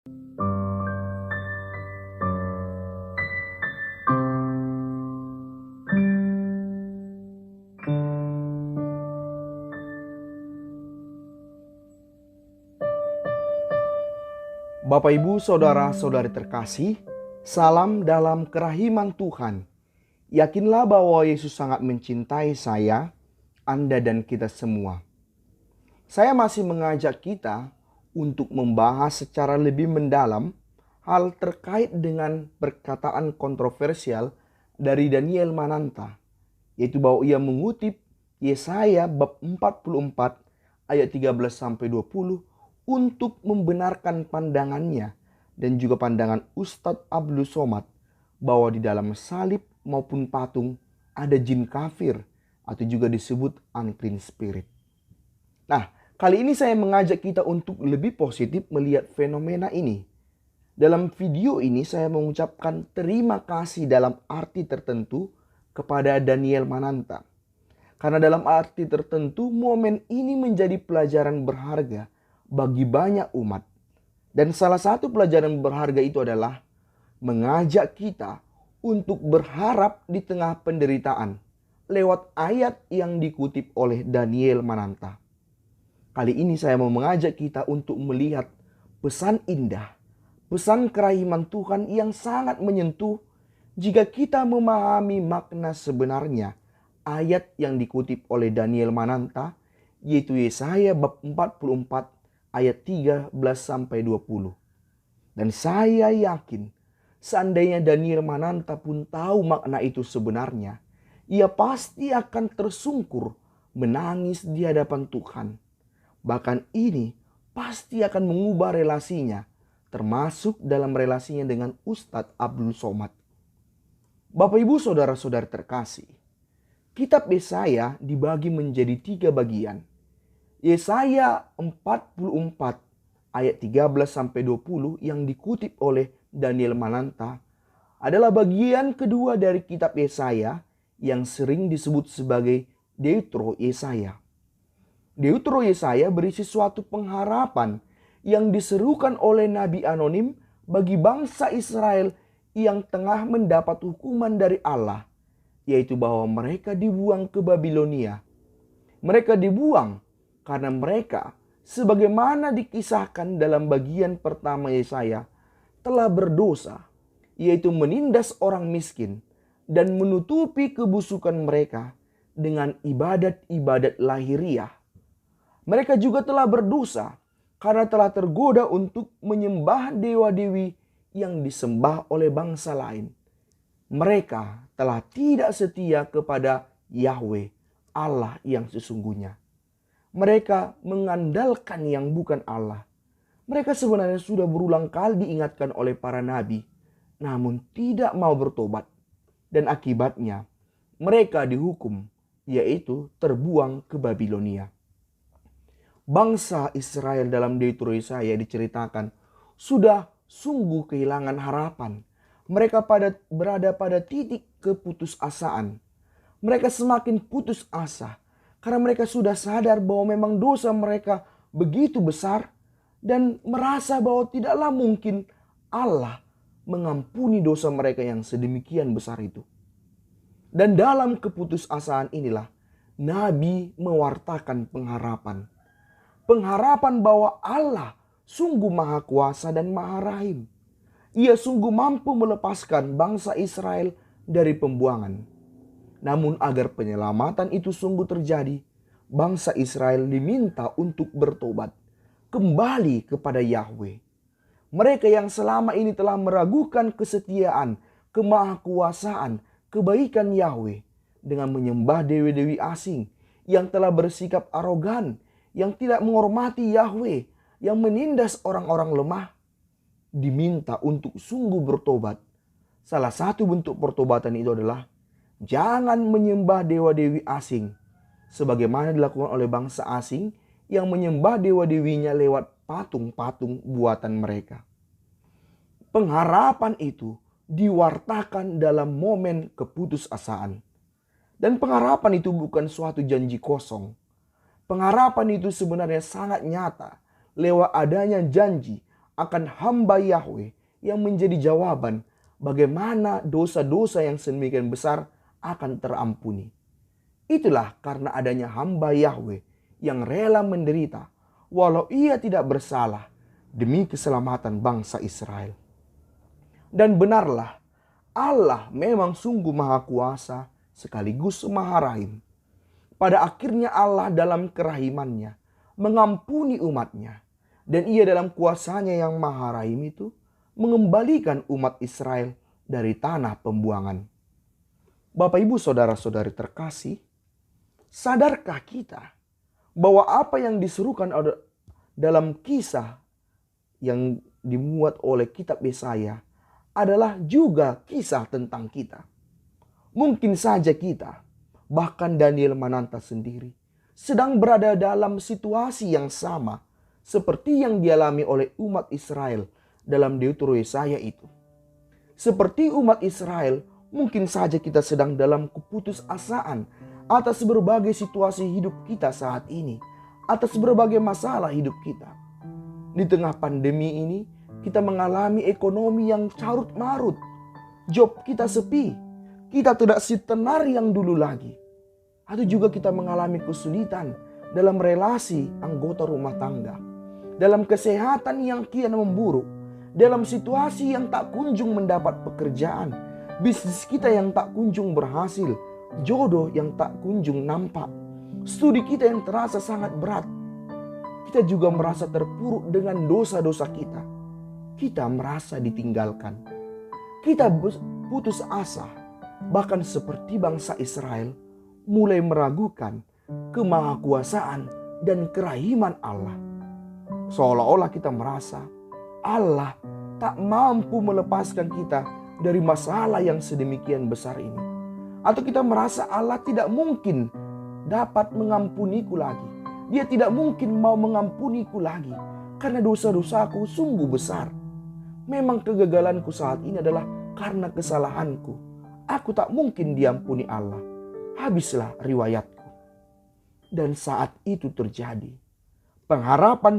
Bapak Ibu Saudara-saudari terkasih, salam dalam kerahiman Tuhan. Yakinlah bahwa Yesus sangat mencintai saya, Anda dan kita semua. Saya masih mengajak kita untuk membahas secara lebih mendalam hal terkait dengan perkataan kontroversial dari Daniel Mananta, yaitu bahwa ia mengutip Yesaya bab 44 ayat 13-20 untuk membenarkan pandangannya dan juga pandangan Ustadz Abdul Somad bahwa di dalam salib maupun patung ada jin kafir atau juga disebut unclean spirit. Nah, kali ini saya mengajak kita untuk lebih positif melihat fenomena ini. Dalam video ini saya mengucapkan terima kasih dalam arti tertentu kepada Daniel Mananta. Karena dalam arti tertentu momen ini menjadi pelajaran berharga bagi banyak umat. Dan salah satu pelajaran berharga itu adalah mengajak kita untuk berharap di tengah penderitaan lewat ayat yang dikutip oleh Daniel Mananta. Kali ini saya mau mengajak kita untuk melihat pesan indah, pesan kerahiman Tuhan yang sangat menyentuh jika kita memahami makna sebenarnya ayat yang dikutip oleh Daniel Mananta, yaitu Yesaya bab 44 ayat 13-20. Dan saya yakin seandainya Daniel Mananta pun tahu makna itu sebenarnya, ia pasti akan tersungkur menangis di hadapan Tuhan. Bahkan ini pasti akan mengubah relasinya, termasuk dalam relasinya dengan Ustadz Abdul Somad. Bapak Ibu Saudara-saudari terkasih, kitab Yesaya dibagi menjadi 3 bagian. Yesaya 44 ayat 13-20 yang dikutip oleh Daniel Mananta adalah bagian kedua dari kitab Yesaya yang sering disebut sebagai Deutero Yesaya. Deutero Yesaya berisi suatu pengharapan yang diserukan oleh nabi anonim bagi bangsa Israel yang tengah mendapat hukuman dari Allah, yaitu bahwa mereka dibuang ke Babilonia. Mereka dibuang karena mereka, sebagaimana dikisahkan dalam bagian pertama Yesaya, telah berdosa, yaitu menindas orang miskin dan menutupi kebusukan mereka dengan ibadat-ibadat lahiriah. Mereka juga telah berdosa karena telah tergoda untuk menyembah dewa-dewi yang disembah oleh bangsa lain. Mereka telah tidak setia kepada Yahweh, Allah yang sesungguhnya. Mereka mengandalkan yang bukan Allah. Mereka sebenarnya sudah berulang kali diingatkan oleh para nabi, namun tidak mau bertobat. Dan akibatnya mereka dihukum, yaitu terbuang ke Babilonia. Bangsa Israel dalam Deutero Yesaya diceritakan sudah sungguh kehilangan harapan. Mereka berada pada titik keputusasaan. Mereka semakin putus asa karena mereka sudah sadar bahwa memang dosa mereka begitu besar dan merasa bahwa tidaklah mungkin Allah mengampuni dosa mereka yang sedemikian besar itu. Dan dalam keputusasaan inilah Nabi mewartakan pengharapan. Pengharapan bahwa Allah sungguh maha kuasa dan maha rahim. Ia sungguh mampu melepaskan bangsa Israel dari pembuangan. Namun agar penyelamatan itu sungguh terjadi, bangsa Israel diminta untuk bertobat, kembali kepada Yahweh. Mereka yang selama ini telah meragukan kesetiaan, kemahakuasaan, kebaikan Yahweh dengan menyembah dewi-dewi asing yang telah bersikap arogan, yang tidak menghormati Yahweh, yang menindas orang-orang lemah, diminta untuk sungguh bertobat. Salah satu bentuk pertobatan itu adalah jangan menyembah dewa-dewi asing, sebagaimana dilakukan oleh bangsa asing yang menyembah dewa-dewinya lewat patung-patung buatan mereka. Pengharapan itu diwartakan dalam momen keputusasaan. Dan pengharapan itu bukan suatu janji kosong. Pengharapan itu sebenarnya sangat nyata lewat adanya janji akan hamba Yahweh yang menjadi jawaban bagaimana dosa-dosa yang sedemikian besar akan terampuni. Itulah karena adanya hamba Yahweh yang rela menderita walau ia tidak bersalah demi keselamatan bangsa Israel. Dan benarlah, Allah memang sungguh maha kuasa sekaligus maha rahim. Pada akhirnya Allah dalam kerahimannya mengampuni umatnya. Dan ia dalam kuasanya yang maha rahim itu mengembalikan umat Israel dari tanah pembuangan. Bapak ibu saudara-saudari terkasih, sadarkah kita bahwa apa yang diserukan dalam kisah yang dimuat oleh kitab Yesaya adalah juga kisah tentang kita? Mungkin saja kita, bahkan Daniel Mananta sendiri, sedang berada dalam situasi yang sama seperti yang dialami oleh umat Israel dalam Deuteronomi Yesaya itu. Seperti umat Israel, mungkin saja kita sedang dalam keputusasaan atas berbagai situasi hidup kita saat ini, atas berbagai masalah hidup kita. Di tengah pandemi ini, kita mengalami ekonomi yang carut marut, job kita sepi, kita tidak setenar yang dulu lagi. Atau juga kita mengalami kesulitan dalam relasi anggota rumah tangga, dalam kesehatan yang kian memburuk, dalam situasi yang tak kunjung mendapat pekerjaan, bisnis kita yang tak kunjung berhasil, jodoh yang tak kunjung nampak, studi kita yang terasa sangat berat. Kita juga merasa terpuruk dengan dosa-dosa kita. Kita merasa ditinggalkan. Kita putus asa. Bahkan seperti bangsa Israel mulai meragukan kemahakuasaan dan kerahiman Allah. Seolah-olah kita merasa Allah tak mampu melepaskan kita dari masalah yang sedemikian besar ini. Atau kita merasa Allah tidak mungkin dapat mengampuniku lagi. Dia tidak mungkin mau mengampuniku lagi karena dosa-dosaku sungguh besar. Memang kegagalanku saat ini adalah karena kesalahanku. Aku tak mungkin diampuni Allah. Habislah riwayatku. Dan saat itu terjadi, pengharapan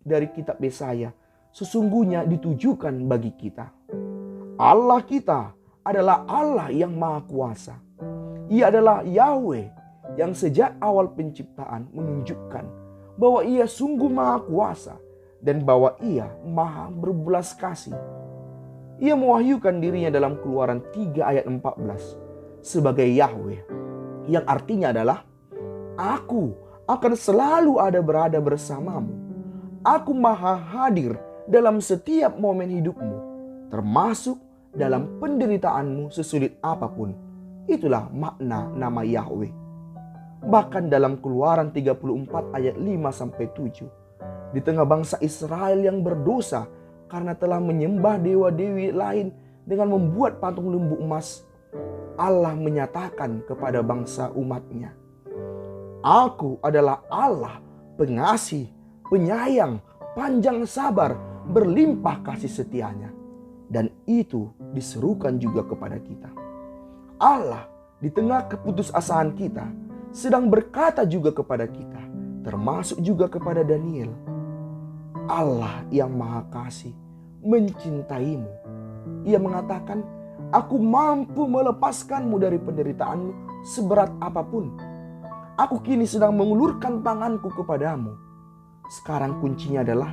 dari kitab Yesaya sesungguhnya ditujukan bagi kita. Allah kita adalah Allah yang maha kuasa. Ia adalah Yahweh yang sejak awal penciptaan menunjukkan bahwa ia sungguh maha kuasa dan bahwa ia maha berbelas kasih. Ia mewahyukan dirinya dalam Keluaran 3 ayat 14 sebagai Yahweh, yang artinya adalah Aku akan selalu berada bersamamu. Aku maha hadir dalam setiap momen hidupmu, termasuk dalam penderitaanmu sesulit apapun. Itulah makna nama Yahweh. Bahkan dalam Keluaran 34 ayat 5-7, di tengah bangsa Israel yang berdosa karena telah menyembah dewa-dewi lain dengan membuat patung lembu emas, Allah menyatakan kepada bangsa umatnya, Aku adalah Allah pengasih, penyayang, panjang sabar, berlimpah kasih setianya. Dan itu diserukan juga kepada kita. Allah di tengah keputusasaan kita sedang berkata juga kepada kita, termasuk juga kepada Daniel, Allah yang maha kasih mencintaimu. Ia mengatakan, Aku mampu melepaskanmu dari penderitaanmu seberat apapun. Aku kini sedang mengulurkan tanganku kepadamu. Sekarang kuncinya adalah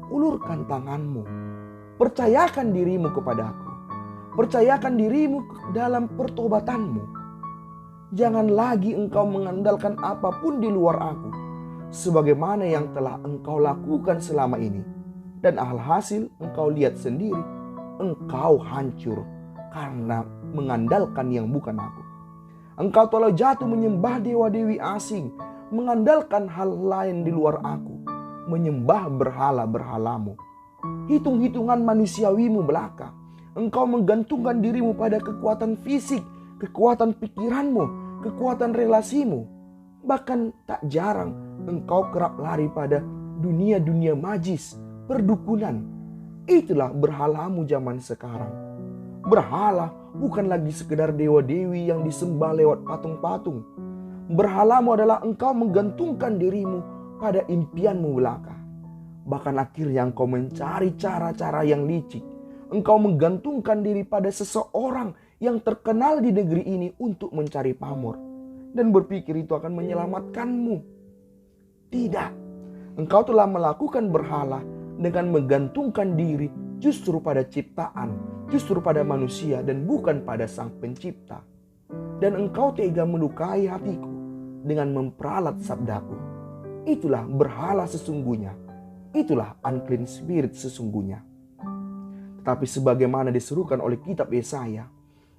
ulurkan tanganmu. Percayakan dirimu kepadaku. Percayakan dirimu dalam pertobatanmu. Jangan lagi engkau mengandalkan apapun di luar aku, sebagaimana yang telah engkau lakukan selama ini. Dan alhasil engkau lihat sendiri, engkau hancur karena mengandalkan yang bukan aku. Engkau telah jatuh menyembah dewa-dewi asing, mengandalkan hal lain di luar aku, menyembah berhala-berhalamu. Hitung-hitungan manusiawimu belaka. Engkau menggantungkan dirimu pada kekuatan fisik, kekuatan pikiranmu, kekuatan relasimu. Bahkan tak jarang engkau kerap lari pada dunia-dunia majis, perdukunan. Itulah berhalamu zaman sekarang. Berhala bukan lagi sekedar dewa-dewi yang disembah lewat patung-patung. Berhalamu adalah engkau menggantungkan dirimu pada impianmu belaka. Bahkan akhirnya engkau mencari cara-cara yang licik. Engkau menggantungkan diri pada seseorang yang terkenal di negeri ini untuk mencari pamor. Dan berpikir itu akan menyelamatkanmu. Tidak. Engkau telah melakukan berhala dengan menggantungkan diri justru pada ciptaan, justru pada manusia dan bukan pada Sang Pencipta. Dan engkau tega melukai hatiku dengan memperalat sabdaku. Itulah berhala sesungguhnya. Itulah unclean spirit sesungguhnya. Tetapi sebagaimana diserukan oleh kitab Yesaya,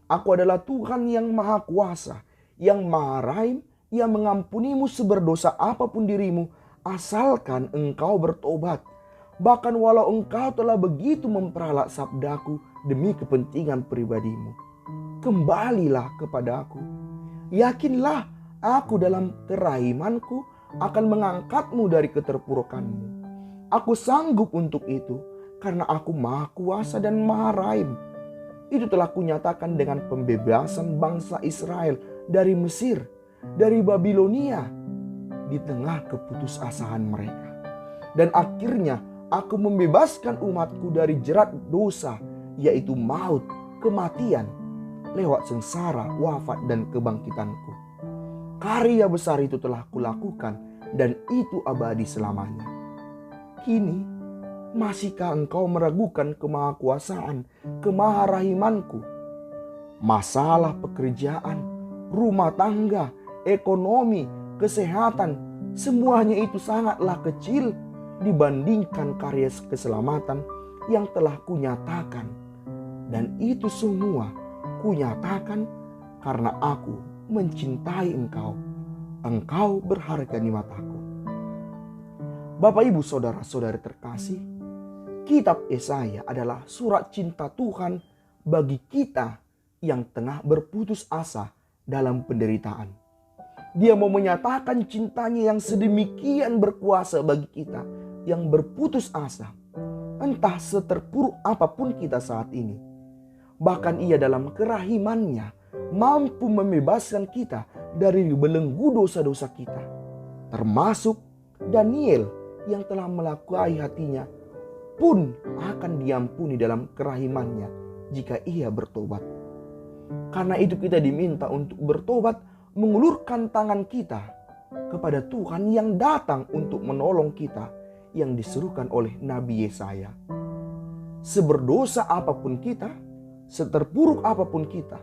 aku adalah Tuhan yang maha kuasa, yang maha rahim, yang mengampunimu seberdosa apapun dirimu, asalkan engkau bertobat. Bahkan walau engkau telah begitu memperalat sabdaku demi kepentingan pribadimu. Kembalilah kepadaku. Yakinlah aku dalam kerahimanku akan mengangkatmu dari keterpurukanmu. Aku sanggup untuk itu karena aku maha kuasa dan maha rahim. Itu telah kunyatakan dengan pembebasan bangsa Israel dari Mesir, dari Babilonia, di tengah keputusasaan mereka. Dan akhirnya aku membebaskan umatku dari jerat dosa, yaitu maut, kematian, lewat sengsara, wafat, dan kebangkitanku. Karya besar itu telah kulakukan dan itu abadi selamanya. Kini, masihkah engkau meragukan kemahakuasaan, kemaharahimanku? Masalah pekerjaan, rumah tangga, ekonomi, kesehatan, semuanya itu sangatlah kecil dibandingkan karya keselamatan yang telah kunyatakan. Dan itu semua kunyatakan karena aku mencintai engkau. Engkau berharga di mataku. Bapak, Ibu, saudara-saudari terkasih, kitab Yesaya adalah surat cinta Tuhan bagi kita yang tengah berputus asa dalam penderitaan. Dia mau menyatakan cintanya yang sedemikian berkuasa bagi kita yang berputus asa, entah seterpuruk apapun kita saat ini. Bahkan ia dalam kerahimannya mampu membebaskan kita dari belenggu dosa-dosa kita. Termasuk Daniel yang telah melukai hatinya pun akan diampuni dalam kerahimannya jika ia bertobat. Karena itu kita diminta untuk bertobat, mengulurkan tangan kita kepada Tuhan yang datang untuk menolong kita yang diserukan oleh Nabi Yesaya. Seberdosa apapun kita, seterpuruk apapun kita,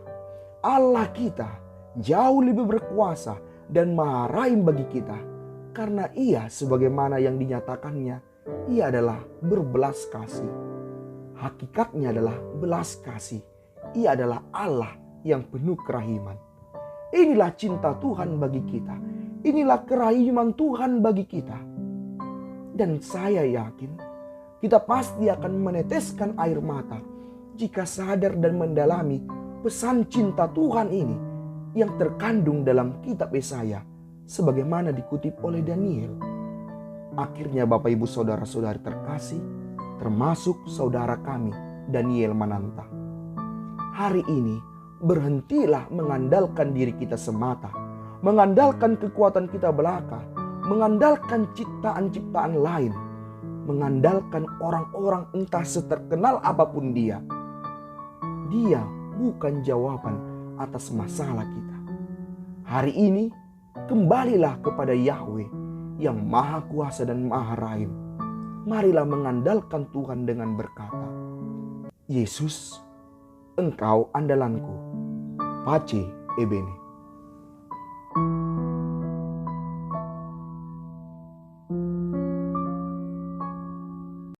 Allah kita jauh lebih berkuasa dan maha rahim bagi kita. Karena ia sebagaimana yang dinyatakannya, ia adalah berbelas kasih. Hakikatnya adalah belas kasih. Ia adalah Allah yang penuh kerahiman. Inilah cinta Tuhan bagi kita. Inilah kerahiman Tuhan bagi kita. Dan saya yakin kita pasti akan meneteskan air mata jika sadar dan mendalami pesan cinta Tuhan ini yang terkandung dalam kitab Yesaya sebagaimana dikutip oleh Daniel. Akhirnya Bapak, Ibu, saudara-saudari terkasih, termasuk saudara kami Daniel Mananta, hari ini berhentilah mengandalkan diri kita semata, mengandalkan kekuatan kita belaka, mengandalkan ciptaan-ciptaan lain, mengandalkan orang-orang entah seterkenal apapun dia. Dia bukan jawaban atas masalah kita. Hari ini kembalilah kepada Yahweh yang maha kuasa dan maha rahim. Marilah mengandalkan Tuhan dengan berkata, Yesus, Engkau andalanku. Pace Ebene.